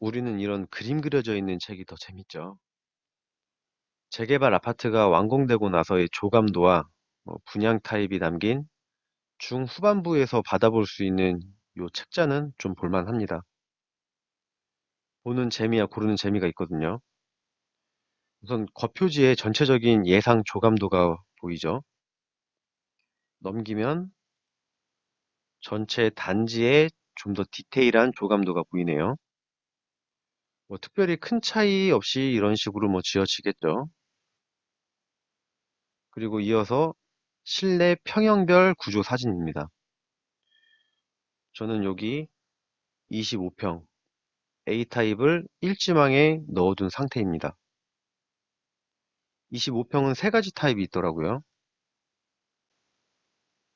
우리는 이런 그림 그려져 있는 책이 더 재밌죠. 재개발 아파트가 완공되고 나서의 조감도와 분양 타입이 담긴 중후반부에서 받아볼 수 있는 요 책자는 좀 볼만합니다. 보는 재미와 고르는 재미가 있거든요. 우선 겉표지에 전체적인 예상 조감도가 보이죠. 넘기면 전체 단지에 좀 더 디테일한 조감도가 보이네요. 특별히 큰 차이 없이 이런 식으로 지어지겠죠. 그리고 이어서 실내 평형별 구조 사진입니다. 저는 여기 25평 A타입을 일지망에 넣어둔 상태입니다. 25평은 세 가지 타입이 있더라고요.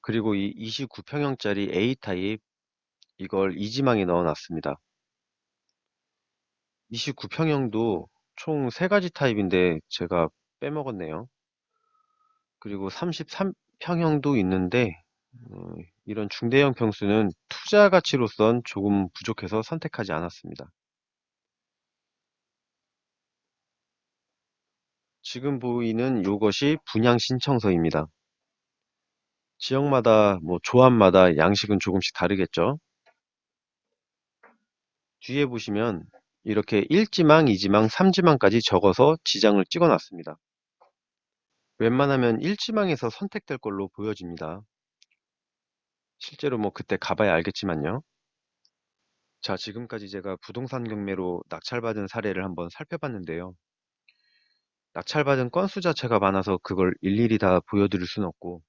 그리고 이 29평형짜리 A타입 이걸 이지망에 넣어놨습니다. 29평형도 총 세 가지 타입인데 제가 빼먹었네요. 그리고 33평형도 있는데 이런 중대형 평수는 투자 가치로선 조금 부족해서 선택하지 않았습니다. 지금 보이는 요것이 분양 신청서입니다. 지역마다 조합마다 양식은 조금씩 다르겠죠. 뒤에 보시면 이렇게 1지망, 2지망, 3지망까지 적어서 지장을 찍어 놨습니다. 웬만하면 1지망에서 선택될 걸로 보여집니다. 실제로 그때 가봐야 알겠지만요. 자, 지금까지 제가 부동산 경매로 낙찰받은 사례를 한번 살펴봤는데요. 낙찰받은 건수 자체가 많아서 그걸 일일이 다 보여드릴 수는 없고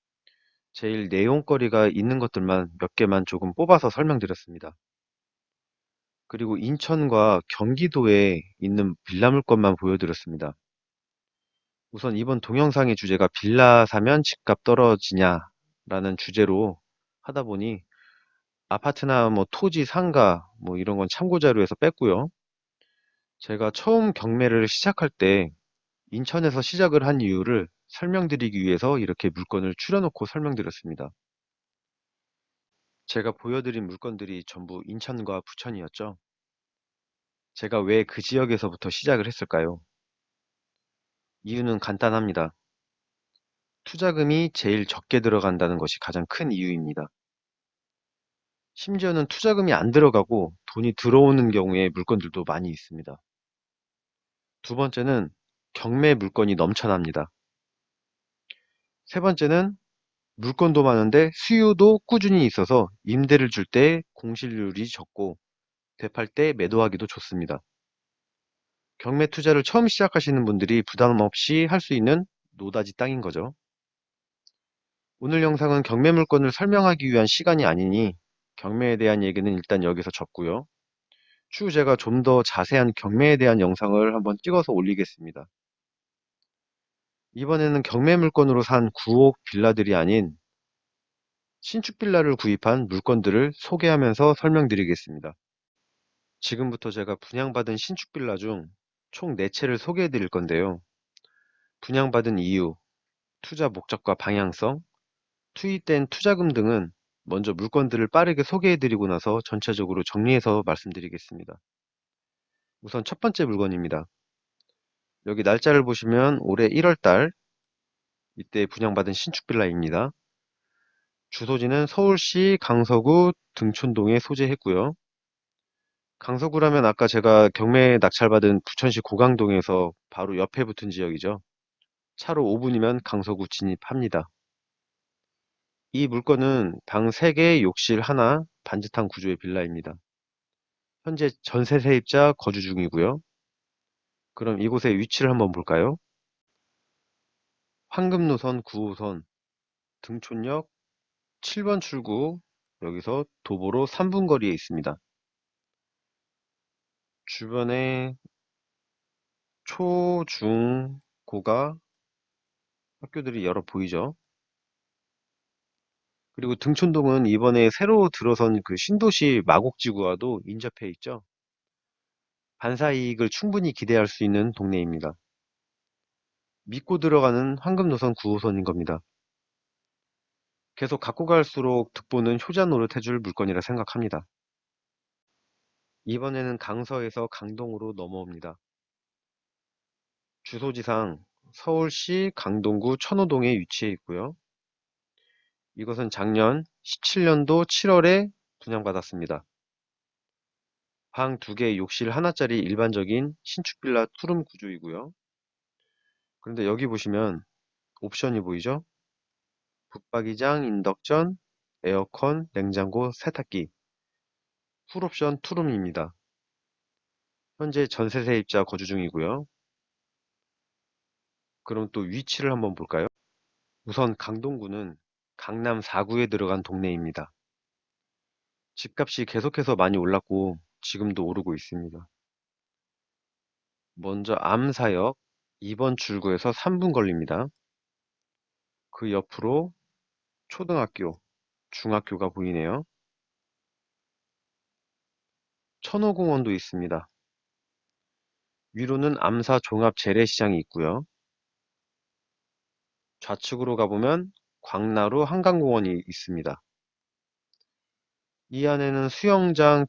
제일 내용거리가 있는 것들만 몇 개만 조금 뽑아서 설명드렸습니다. 그리고 인천과 경기도에 있는 빌라 물건만 보여드렸습니다. 우선 이번 동영상의 주제가 빌라 사면 집값 떨어지냐라는 주제로 하다 보니 아파트나 토지, 상가 이런 건 참고 자료에서 뺐고요. 제가 처음 경매를 시작할 때 인천에서 시작을 한 이유를 설명드리기 위해서 이렇게 물건을 추려놓고 설명드렸습니다. 제가 보여드린 물건들이 전부 인천과 부천이었죠. 제가 왜 그 지역에서부터 시작을 했을까요? 이유는 간단합니다. 투자금이 제일 적게 들어간다는 것이 가장 큰 이유입니다. 심지어는 투자금이 안 들어가고 돈이 들어오는 경우에 물건들도 많이 있습니다. 두 번째는 경매 물건이 넘쳐납니다. 세 번째는 물건도 많은데 수요도 꾸준히 있어서 임대를 줄 때 공실률이 적고 되팔 때 매도하기도 좋습니다. 경매 투자를 처음 시작하시는 분들이 부담 없이 할 수 있는 노다지 땅인 거죠. 오늘 영상은 경매 물건을 설명하기 위한 시간이 아니니 경매에 대한 얘기는 일단 여기서 접고요. 추후 제가 좀 더 자세한 경매에 대한 영상을 한번 찍어서 올리겠습니다. 이번에는 경매 물건으로 산 9억 빌라들이 아닌 신축 빌라를 구입한 물건들을 소개하면서 설명드리겠습니다. 지금부터 제가 분양받은 신축 빌라 중 총 4채를 소개해 드릴 건데요. 분양받은 이유, 투자 목적과 방향성, 투입된 투자금 등은 먼저 물건들을 빠르게 소개해 드리고 나서 전체적으로 정리해서 말씀드리겠습니다. 우선 첫 번째 물건입니다. 여기 날짜를 보시면 올해 1월달 이때 분양받은 신축 빌라입니다. 주소지는 서울시 강서구 등촌동에 소재했고요. 강서구라면 아까 제가 경매 낙찰받은 부천시 고강동에서 바로 옆에 붙은 지역이죠. 차로 5분이면 강서구 진입합니다. 이 물건은 방 3개, 욕실 하나, 반지탕 구조의 빌라입니다. 현재 전세 세입자 거주 중이고요. 그럼 이곳의 위치를 한번 볼까요? 황금노선 9호선 등촌역 7번 출구 여기서 도보로 3분 거리에 있습니다. 주변에 초, 중, 고가 학교들이 여러 보이죠. 그리고 등촌동은 이번에 새로 들어선 그 신도시 마곡지구와도 인접해 있죠. 반사 이익을 충분히 기대할 수 있는 동네입니다. 믿고 들어가는 황금노선 9호선인 겁니다. 계속 갖고 갈수록 득보는 효자 노릇해줄 물건이라 생각합니다. 이번에는 강서에서 강동으로 넘어옵니다. 주소지상 서울시 강동구 천호동에 위치해 있고요. 이것은 작년 17년도 7월에 분양받았습니다. 방 2개, 욕실 하나짜리 일반적인 신축 빌라 투룸 구조이고요. 그런데 여기 보시면 옵션이 보이죠? 붙박이장, 인덕션, 에어컨, 냉장고, 세탁기. 풀옵션 투룸입니다. 현재 전세 세입자 거주 중이고요. 그럼 또 위치를 한번 볼까요? 우선 강동구는 강남 4구에 들어간 동네입니다. 집값이 계속해서 많이 올랐고 지금도 오르고 있습니다. 먼저 암사역 2번 출구에서 3분 걸립니다. 그 옆으로 초등학교, 중학교가 보이네요. 천호공원도 있습니다. 위로는 암사 종합 재래시장이 있고요. 좌측으로 가보면 광나루 한강공원이 있습니다. 이 안에는 수영장,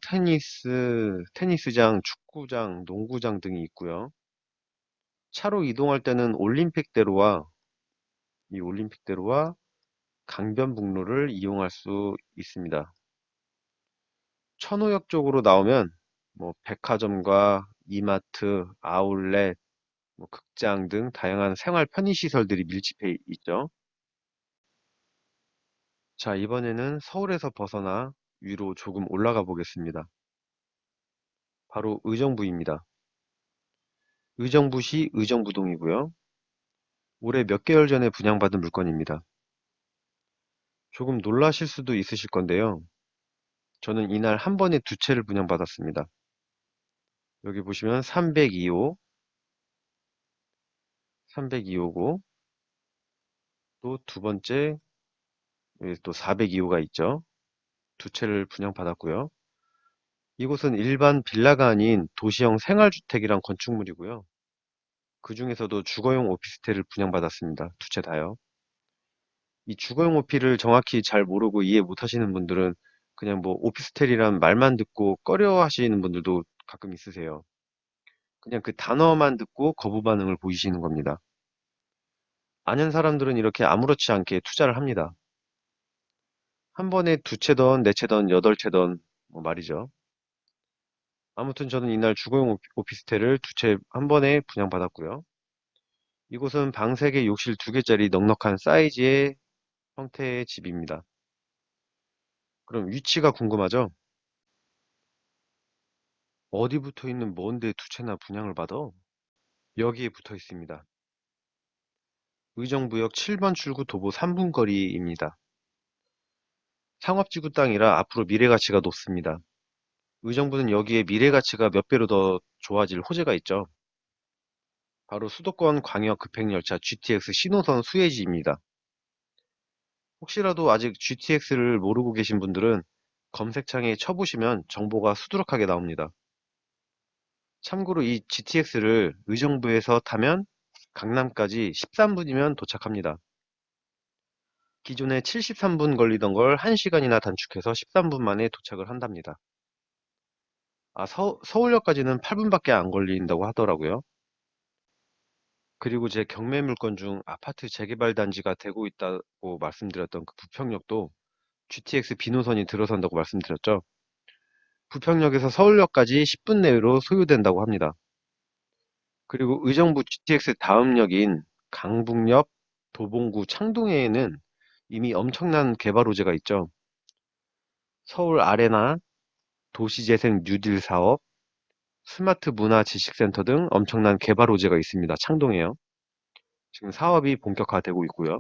테니스장, 축구장, 농구장 등이 있고요. 차로 이동할 때는 올림픽대로와 강변북로를 이용할 수 있습니다. 천호역 쪽으로 나오면 뭐 백화점과 이마트, 아울렛, 뭐 극장 등 다양한 생활 편의시설들이 밀집해 있죠. 자, 이번에는 서울에서 벗어나 위로 조금 올라가 보겠습니다. 바로 의정부입니다. 의정부시 의정부동이고요. 올해 몇 개월 전에 분양받은 물건입니다. 조금 놀라실 수도 있으실 건데요. 저는 이날 한 번에 2채를 분양받았습니다. 여기 보시면 302호, 302호고 또 두 번째 여기 또 402호가 있죠. 2채를 분양받았고요. 이곳은 일반 빌라가 아닌 도시형 생활주택이란 건축물이고요. 그 중에서도 주거용 오피스텔을 분양받았습니다. 2채 다요. 이 주거용 오피를 정확히 잘 모르고 이해 못 하시는 분들은 그냥 뭐 오피스텔이란 말만 듣고 꺼려 하시는 분들도 가끔 있으세요. 그냥 그 단어만 듣고 거부 반응을 보이시는 겁니다. 아는 사람들은 이렇게 아무렇지 않게 투자를 합니다. 한 번에 2채던, 4채던, 8채던 뭐 말이죠. 아무튼 저는 이날 주거용 오피스텔을 2채 한 번에 분양받았고요. 이곳은 방 3개, 욕실 2개짜리 넉넉한 사이즈의 형태의 집입니다. 그럼 위치가 궁금하죠? 어디 붙어 있는 뭔데 2채나 분양을 받아? 여기에 붙어 있습니다. 의정부역 7번 출구 도보 3분 거리입니다. 상업지구 땅이라 앞으로 미래가치가 높습니다. 의정부는 여기에 미래가치가 몇 배로 더 좋아질 호재가 있죠. 바로 수도권 광역 급행열차 GTX 신호선 수혜지입니다. 혹시라도 아직 GTX를 모르고 계신 분들은 검색창에 쳐보시면 정보가 수두룩하게 나옵니다. 참고로 이 GTX를 의정부에서 타면 강남까지 13분이면 도착합니다. 기존에 73분 걸리던 걸 1시간이나 단축해서 13분 만에 도착을 한답니다. 서울역까지는 8분밖에 안 걸린다고 하더라고요. 그리고 제 경매 물건 중 아파트 재개발 단지가 되고 있다고 말씀드렸던 그 부평역도 GTX 비노선이 들어선다고 말씀드렸죠. 부평역에서 서울역까지 10분 내로 소요된다고 합니다. 그리고 의정부 GTX 다음 역인 강북역, 도봉구, 창동에는 이미 엄청난 개발 호재가 있죠. 서울 아레나, 도시재생 뉴딜 사업, 스마트 문화 지식센터 등 엄청난 개발 호재가 있습니다. 창동에요. 지금 사업이 본격화되고 있고요.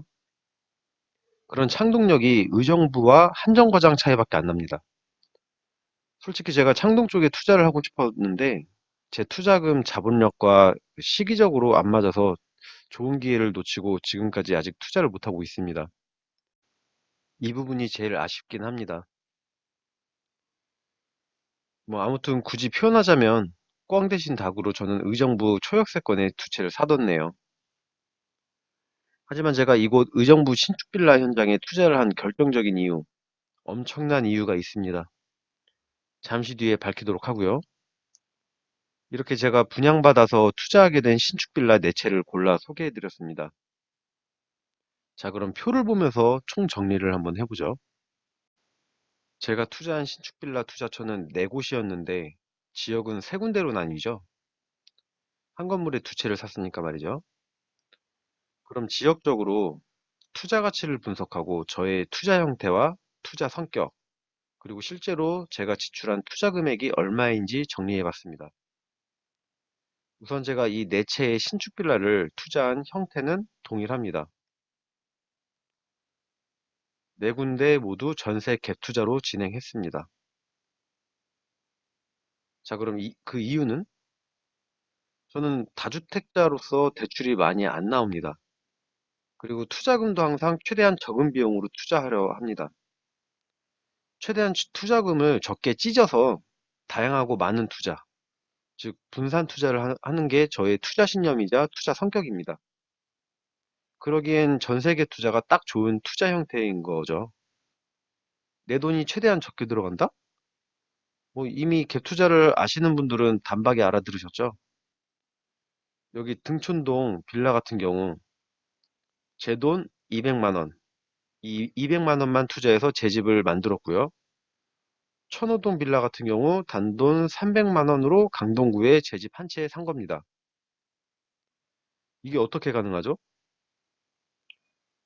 그런 창동역이 의정부와 한정거장 차이밖에 안 납니다. 솔직히 제가 창동 쪽에 투자를 하고 싶었는데 제 투자금 자본력과 시기적으로 안 맞아서 좋은 기회를 놓치고 지금까지 아직 투자를 못하고 있습니다. 이 부분이 제일 아쉽긴 합니다. 뭐 아무튼 굳이 표현하자면 꽝 대신 닭으로 저는 의정부 초역세권에 2채를 사뒀네요. 하지만 제가 이곳 의정부 신축빌라 현장에 투자를 한 결정적인 이유, 엄청난 이유가 있습니다. 잠시 뒤에 밝히도록 하고요. 이렇게 제가 분양받아서 투자하게 된 신축 빌라 4채를 골라 소개해 드렸습니다. 자, 그럼 표를 보면서 총 정리를 한번 해보죠. 제가 투자한 신축 빌라 투자처는 4곳이었는데 지역은 3군데로 나뉘죠. 한 건물에 2채를 샀으니까 말이죠. 그럼 지역적으로 투자 가치를 분석하고 저의 투자 형태와 투자 성격, 그리고 실제로 제가 지출한 투자 금액이 얼마인지 정리해 봤습니다. 우선 제가 이 4채의 신축 빌라를 투자한 형태는 동일합니다. 4군데 모두 전세 갭 투자로 진행했습니다. 자, 그럼 그 이유는 저는 다주택자로서 대출이 많이 안 나옵니다. 그리고 투자금도 항상 최대한 적은 비용으로 투자하려 합니다. 최대한 투자금을 적게 찢어서 다양하고 많은 투자, 즉 분산 투자를 하는 게 저의 투자 신념이자 투자 성격입니다. 그러기엔 전세계 투자가 딱 좋은 투자 형태인 거죠. 내 돈이 최대한 적게 들어간다? 뭐 이미 갭 투자를 아시는 분들은 단박에 알아들으셨죠? 여기 등촌동 빌라 같은 경우 제 돈 200만 원, 이 200만 원만 투자해서 제 집을 만들었고요. 천호동 빌라 같은 경우 단돈 300만 원으로 강동구에 제 집 한 채 산 겁니다. 이게 어떻게 가능하죠?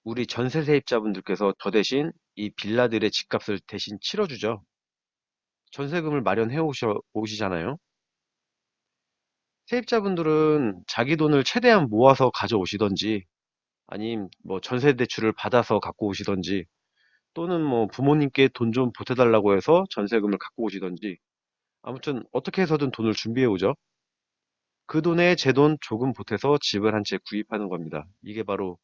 우리 전세 세입자분들께서 저 대신 이 빌라들의 집값을 대신 치러주죠. 전세금을 마련해 오시잖아요. 세입자분들은 자기 돈을 최대한 모아서 가져오시던지 아님 뭐 전세 대출을 받아서 갖고 오시던지 또는 뭐 부모님께 돈 좀 보태달라고 해서 전세금을 갖고 오시던지 아무튼 어떻게 해서든 돈을 준비해 오죠. 그 돈에 제 돈 조금 보태서 집을 한 채 구입하는 겁니다. 이게 바로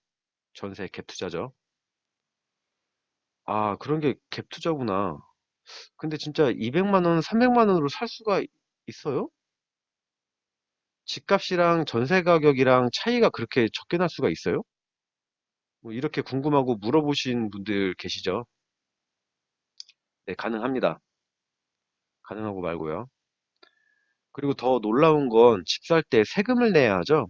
전세 갭 투자죠. 아, 그런 게 갭 투자구나. 근데 진짜 200만 원, 300만 원으로 살 수가 있어요? 집값이랑 전세 가격이랑 차이가 그렇게 적게 날 수가 있어요? 뭐 이렇게 궁금하고 물어보신 분들 계시죠? 네, 가능합니다. 가능하고 말고요. 그리고 더 놀라운 건 집 살 때 세금을 내야 하죠.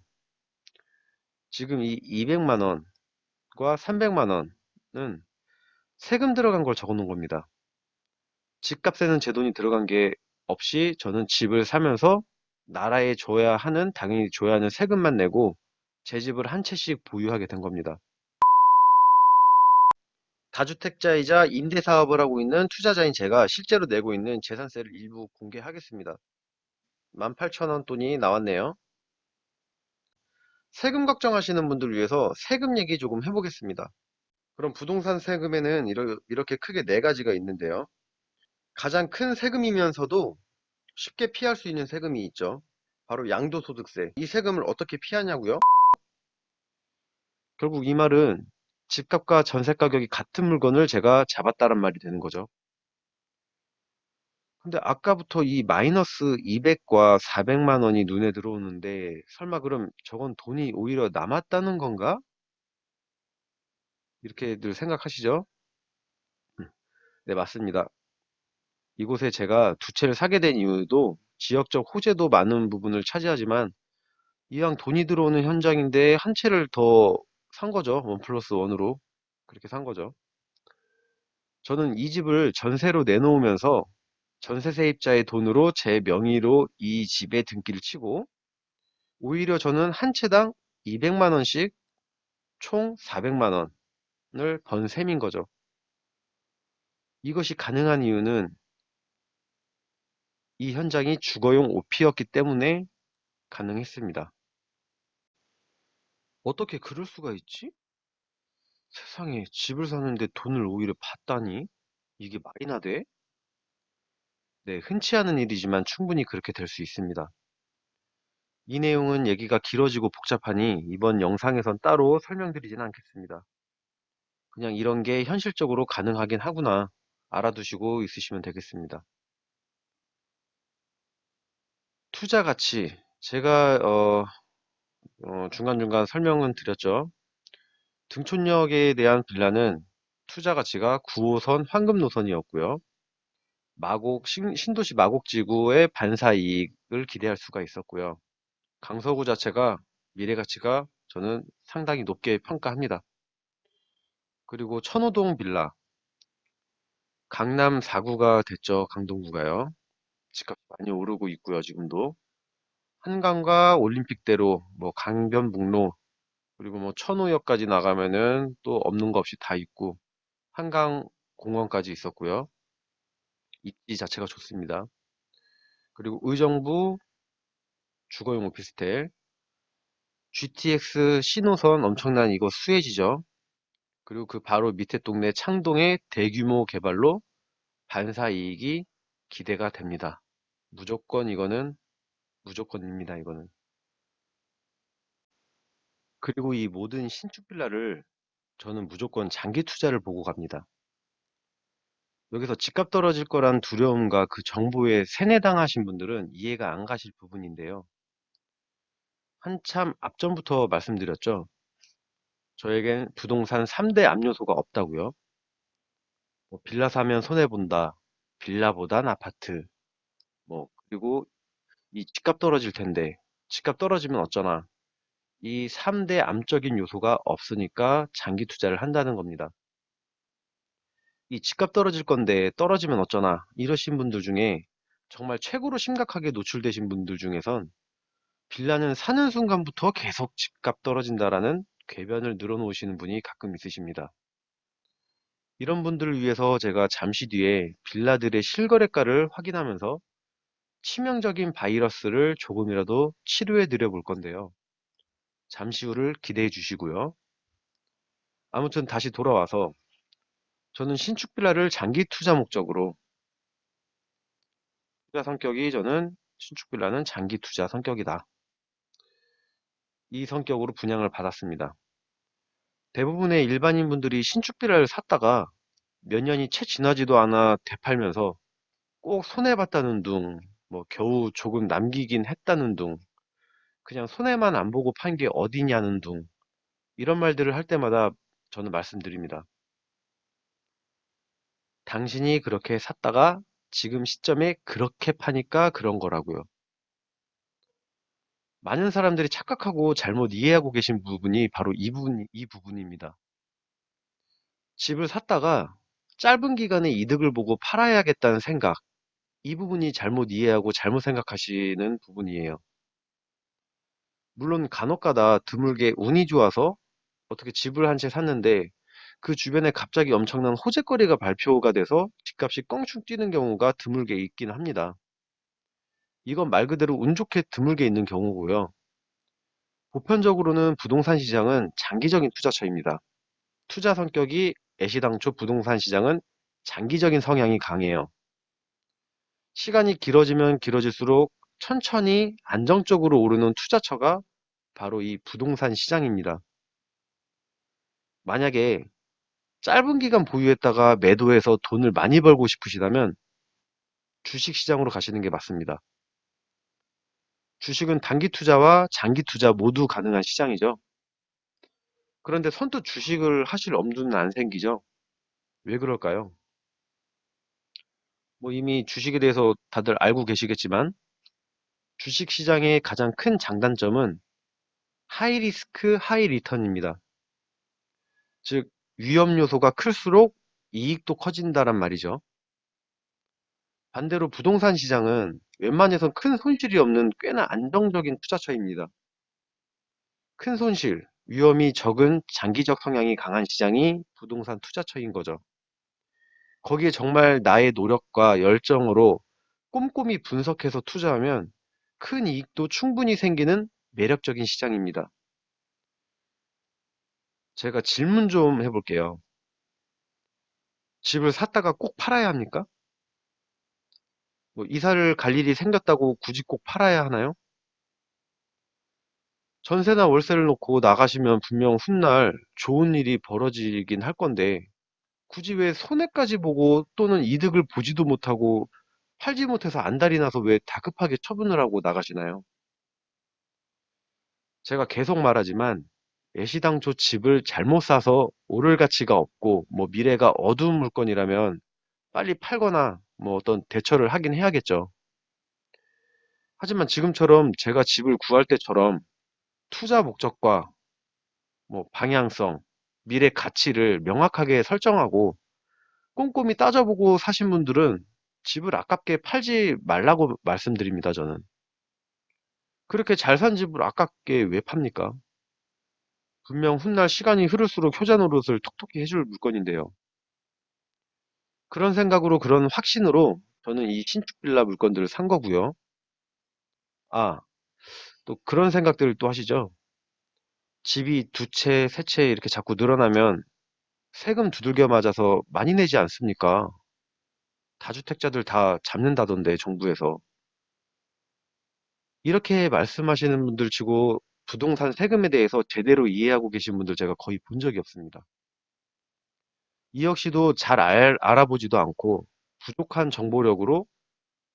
지금 이 200만 원과 300만 원은 세금 들어간 걸 적어 놓은 겁니다. 집값에는 제 돈이 들어간 게 없이 저는 집을 사면서 나라에 줘야 하는, 당연히 줘야 하는 세금만 내고 제 집을 한 채씩 보유하게 된 겁니다. 다주택자이자 임대사업을 하고 있는 투자자인 제가 실제로 내고 있는 재산세를 일부 공개하겠습니다. 18,000원 돈이 나왔네요. 세금 걱정하시는 분들 위해서 세금 얘기 조금 해보겠습니다. 그럼 부동산 세금에는 이렇게 크게 4가지가 있는데요. 가장 큰 세금이면서도 쉽게 피할 수 있는 세금이 있죠. 바로 양도소득세. 이 세금을 어떻게 피하냐고요? 결국 이 말은 집값과 전세 가격이 같은 물건을 제가 잡았다는 말이 되는 거죠. 근데 아까부터 이 마이너스 200과 400만 원이 눈에 들어오는데 설마 그럼 저건 돈이 오히려 남았다는 건가? 이렇게들 생각하시죠? 음, 네, 맞습니다. 이곳에 제가 2채를 사게 된 이유도 지역적 호재도 많은 부분을 차지하지만 이왕 돈이 들어오는 현장인데 한 채를 더 산 거죠. 원 플러스 원으로. 그렇게 산 거죠. 저는 이 집을 전세로 내놓으면서 전세 세입자의 돈으로 제 명의로 이 집에 등기를 치고 오히려 저는 한 채당 200만 원씩 총 400만 원을 번 셈인 거죠. 이것이 가능한 이유는 이 현장이 주거용 오피였기 때문에 가능했습니다. 어떻게 그럴 수가 있지? 세상에 집을 사는데 돈을 오히려 받다니? 이게 말이나 돼? 네, 흔치 않은 일이지만 충분히 그렇게 될 수 있습니다. 이 내용은 얘기가 길어지고 복잡하니 이번 영상에선 따로 설명드리진 않겠습니다. 그냥 이런 게 현실적으로 가능하긴 하구나 알아두시고 있으시면 되겠습니다. 투자 가치. 제가 중간중간 설명은 드렸죠. 등촌역에 대한 빌라는 투자 가치가 9호선 황금 노선이었고요. 신도시 마곡지구의 반사 이익을 기대할 수가 있었고요. 강서구 자체가 미래 가치가 저는 상당히 높게 평가합니다. 그리고 천호동 빌라, 강남 4구가 됐죠. 강동구가요. 집값 많이 오르고 있고요. 지금도 한강과 올림픽대로, 뭐 강변북로, 그리고 뭐 천호역까지 나가면은 또 없는 거 없이 다 있고 한강 공원까지 있었고요. 입지 자체가 좋습니다. 그리고 의정부 주거용 오피스텔, GTX 신호선 엄청난 이거 수혜지죠. 그리고 그 바로 밑에 동네 창동의 대규모 개발로 반사 이익이 기대가 됩니다. 무조건 이거는 무조건입니다. 이거는. 그리고 이 모든 신축 빌라를 저는 무조건 장기 투자를 보고 갑니다. 여기서 집값 떨어질 거란 두려움과 그 정보에 세뇌당하신 분들은 이해가 안 가실 부분인데요. 한참 앞전부터 말씀드렸죠. 저에겐 부동산 3대 압요소가 없다고요. 뭐 빌라 사면 손해본다. 빌라보단 아파트. 뭐 그리고 이 집값 떨어질 텐데 집값 떨어지면 어쩌나. 이 3대 암적인 요소가 없으니까 장기 투자를 한다는 겁니다. 이 집값 떨어질 건데 떨어지면 어쩌나 이러신 분들 중에 정말 최고로 심각하게 노출되신 분들 중에선 빌라는 사는 순간부터 계속 집값 떨어진다라는 궤변을 늘어놓으시는 분이 가끔 있으십니다. 이런 분들을 위해서 제가 잠시 뒤에 빌라들의 실거래가를 확인하면서 치명적인 바이러스를 조금이라도 치료해 드려 볼 건데요. 잠시 후를 기대해 주시고요. 아무튼 다시 돌아와서 저는 신축 빌라를 장기 투자 목적으로 투자 성격이 저는 신축 빌라는 장기 투자 성격이다. 이 성격으로 분양을 받았습니다. 대부분의 일반인 분들이 신축 빌라를 샀다가 몇 년이 채 지나지도 않아 되팔면서 꼭 손해봤다는 둥, 뭐 겨우 조금 남기긴 했다는 둥, 그냥 손해만 안 보고 판 게 어디냐는 둥, 이런 말들을 할 때마다 저는 말씀드립니다. 당신이 그렇게 샀다가 지금 시점에 그렇게 파니까 그런 거라고요. 많은 사람들이 착각하고 잘못 이해하고 계신 부분이 바로 이 부분입니다. 집을 샀다가 짧은 기간에 이득을 보고 팔아야겠다는 생각, 이 부분이 잘못 이해하고 잘못 생각하시는 부분이에요. 물론 간혹가다 드물게 운이 좋아서 어떻게 집을 한 채 샀는데 그 주변에 갑자기 엄청난 호재거리가 발표가 돼서 집값이 껑충 뛰는 경우가 드물게 있긴 합니다. 이건 말 그대로 운 좋게 드물게 있는 경우고요. 보편적으로는 부동산 시장은 장기적인 투자처입니다. 투자 성격이 애시당초 부동산 시장은 장기적인 성향이 강해요. 시간이 길어지면 길어질수록 천천히 안정적으로 오르는 투자처가 바로 이 부동산 시장입니다. 만약에 짧은 기간 보유했다가 매도해서 돈을 많이 벌고 싶으시다면 주식 시장으로 가시는 게 맞습니다. 주식은 단기 투자와 장기 투자 모두 가능한 시장이죠. 그런데 선뜻 주식을 하실 엄두는 안 생기죠. 왜 그럴까요? 뭐 이미 주식에 대해서 다들 알고 계시겠지만 주식 시장의 가장 큰 장단점은 하이 리스크, 하이 리턴입니다. 즉, 위험 요소가 클수록 이익도 커진다란 말이죠. 반대로 부동산 시장은 웬만해선 큰 손실이 없는 꽤나 안정적인 투자처입니다. 큰 손실, 위험이 적은 장기적 성향이 강한 시장이 부동산 투자처인 거죠. 거기에 정말 나의 노력과 열정으로 꼼꼼히 분석해서 투자하면 큰 이익도 충분히 생기는 매력적인 시장입니다. 제가 질문 좀 해볼게요. 집을 샀다가 꼭 팔아야 합니까? 뭐 이사를 갈 일이 생겼다고 굳이 꼭 팔아야 하나요? 전세나 월세를 놓고 나가시면 분명 훗날 좋은 일이 벌어지긴 할 건데 굳이 왜 손해까지 보고 또는 이득을 보지도 못하고 팔지 못해서 안달이 나서 왜 다급하게 처분을 하고 나가시나요? 제가 계속 말하지만 애시당초 집을 잘못 사서 오를 가치가 없고 뭐 미래가 어두운 물건이라면 빨리 팔거나 뭐 어떤 대처를 하긴 해야겠죠. 하지만 지금처럼 제가 집을 구할 때처럼 투자 목적과 뭐 방향성, 미래 가치를 명확하게 설정하고 꼼꼼히 따져보고 사신 분들은 집을 아깝게 팔지 말라고 말씀드립니다, 저는. 그렇게 잘 산 집을 아깝게 왜 팝니까? 분명 훗날 시간이 흐를수록 효자 노릇을 톡톡히 해줄 물건인데요. 그런 생각으로, 그런 확신으로 저는 이 신축 빌라 물건들을 산 거고요. 아, 또 그런 생각들을 또 하시죠. 집이 두 채, 세 채 이렇게 자꾸 늘어나면 세금 두들겨 맞아서 많이 내지 않습니까? 다주택자들 다 잡는다던데, 정부에서. 이렇게 말씀하시는 분들 치고 부동산 세금에 대해서 제대로 이해하고 계신 분들 제가 거의 본 적이 없습니다. 이 역시도 잘 알아보지도 않고 부족한 정보력으로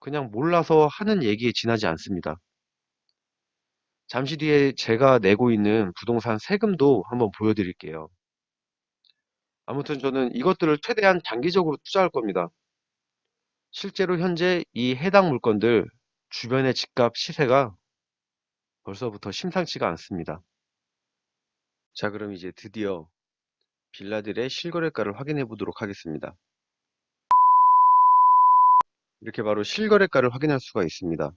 그냥 몰라서 하는 얘기에 지나지 않습니다. 잠시 뒤에 제가 내고 있는 부동산 세금도 한번 보여드릴게요. 아무튼 저는 이것들을 최대한 장기적으로 투자할 겁니다. 실제로 현재 이 해당 물건들 주변의 집값 시세가 벌써부터 심상치가 않습니다. 자, 그럼 이제 드디어 빌라들의 실거래가를 확인해 보도록 하겠습니다. 이렇게 바로 실거래가를 확인할 수가 있습니다.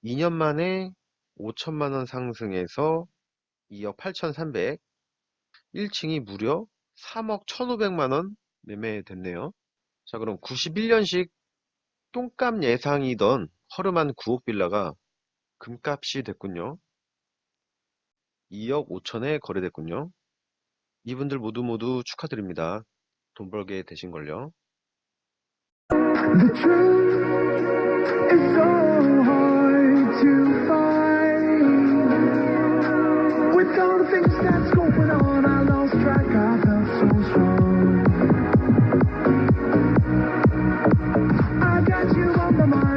2년 만에 5천만 원 상승해서 2억 8,300, 1층이 무려 3억 1,500만 원 매매됐네요. 자, 그럼 91년식 똥값 예상이던 허름한 9억 빌라가 금값이 됐군요. 2억 5천에 거래됐군요. 이분들 모두 축하드립니다. 돈 벌게 되신걸요. The truth is so hard to find with all the things that's going on.